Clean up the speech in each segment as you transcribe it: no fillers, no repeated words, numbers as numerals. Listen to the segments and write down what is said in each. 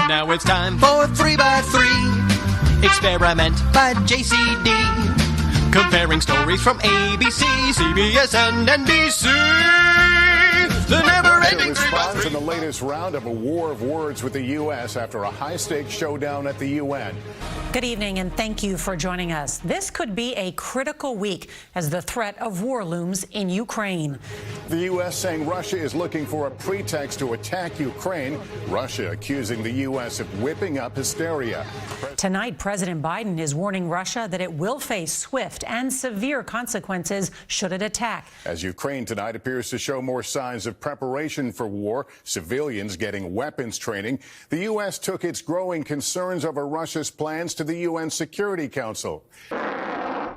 Now it's time for 3x3 Experiment by JCD, comparing stories from ABC, CBS, and NBC. The never-ending response in the latest round of a war of words with the U.S. after a high-stakes showdown at the UN. Good evening, and thank you for joining us. This could be a critical week as the threat of war looms in Ukraine. The U.S. saying Russia is looking for a pretext to attack Ukraine. Russia accusing the U.S. of whipping up hysteria. Tonight, President Biden is warning Russia that it will face swift and severe consequences should it attack. As Ukraine tonight appears to show more signs of preparation for war, civilians getting weapons training, the U.S. took its growing concerns over Russia's plans to the UN Security Council.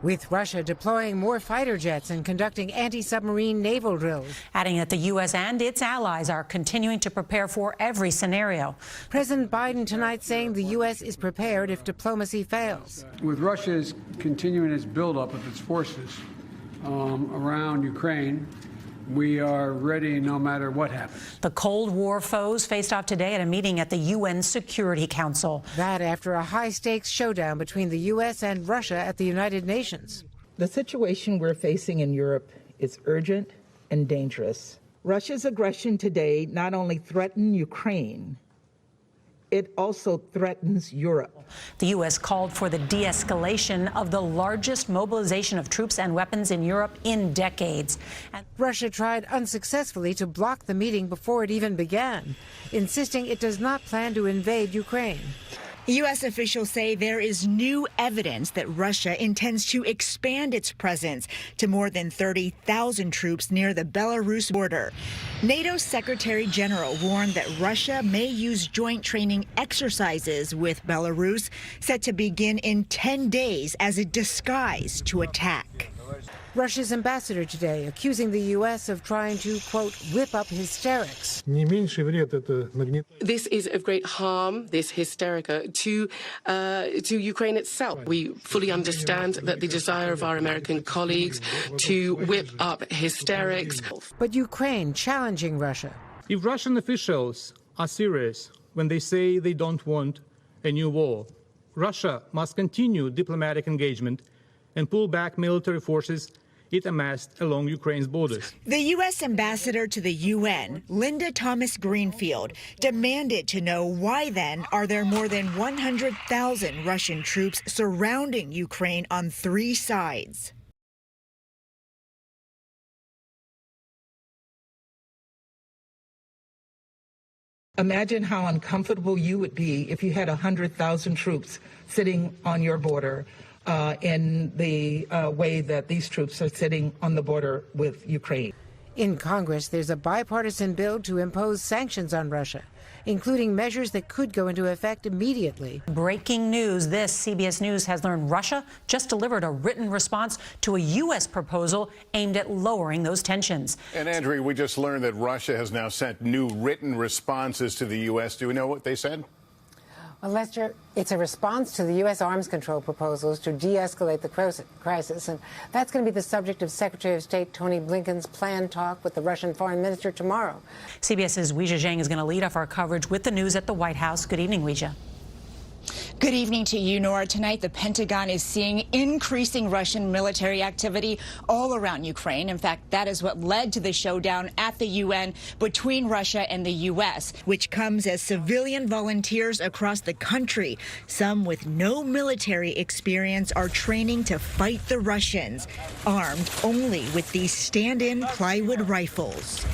With Russia deploying more fighter jets and conducting anti-submarine naval drills. Adding that the U.S. and its allies are continuing to prepare for every scenario. President Biden tonight saying the U.S. is prepared if diplomacy fails. With Russia's continuing its buildup of its forces around Ukraine, we are ready no matter what happens. The Cold War foes faced off today at a meeting at the UN Security Council. That after a high-stakes showdown between the U.S. and Russia at the United Nations. The situation we're facing in Europe is urgent and dangerous. Russia's aggression today not only threatens Ukraine, it also threatens Europe. The U.S. called for the de-escalation of the largest mobilization of troops and weapons in Europe in decades. And Russia tried unsuccessfully to block the meeting before it even began, insisting it does not plan to invade Ukraine. U.S. officials say there is new evidence that Russia intends to expand its presence to more than 30,000 troops near the Belarus border. NATO Secretary General warned that Russia may use joint training exercises with Belarus, set to begin in 10 days as a disguise to attack. Russia's ambassador today accusing the U.S. of trying to, quote, whip up hysterics. This is of great harm, this hysterica, to Ukraine itself. We fully understand that the desire of our American colleagues to whip up hysterics. But Ukraine challenging Russia. If Russian officials are serious when they say they don't want a new war, Russia must continue diplomatic engagement and pull back military forces it amassed along Ukraine's borders. The U.S. ambassador to the UN, Linda Thomas-Greenfield, demanded to know why then are there more than 100,000 Russian troops surrounding Ukraine on 3 sides. Imagine how uncomfortable you would be if you had 100,000 troops sitting on your border in the way that these troops are sitting on the border with Ukraine. In Congress, there's a bipartisan bill to impose sanctions on Russia, including measures that could go into effect immediately. Breaking news. This CBS News has learned Russia just delivered a written response to a U.S. proposal aimed at lowering those tensions. And, Andrea, we just learned that Russia has now sent new written responses to the U.S. Do we know what they said? Well, Lester, it's a response to the U.S. arms control proposals to de-escalate the crisis, and that's going to be the subject of Secretary of State Tony Blinken's planned talk with the Russian foreign minister tomorrow. CBS's Weijia Zhang is going to lead off our coverage with the news at the White House. Good evening, Weijia. Good evening to you, Nora. Tonight, the Pentagon is seeing increasing Russian military activity all around Ukraine. In fact, that is what led to the showdown at the UN between Russia and the U.S., which comes as civilian volunteers across the country, some with no military experience, are training to fight the Russians, armed only with these stand-in plywood rifles.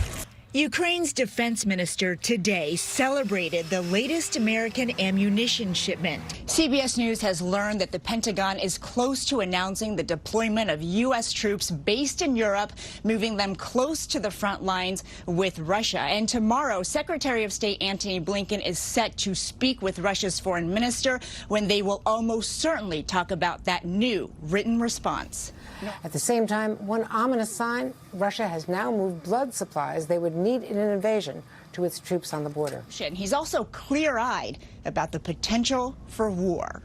Ukraine's defense minister today celebrated the latest American ammunition shipment. CBS News has learned that the Pentagon is close to announcing the deployment of U.S. troops based in Europe, moving them close to the front lines with Russia. And tomorrow, Secretary of State Antony Blinken is set to speak with Russia's foreign minister when they will almost certainly talk about that new written response. At the same time, one ominous sign, Russia has now moved blood supplies they would need in an invasion to its troops on the border. He's also clear-eyed about the potential for war.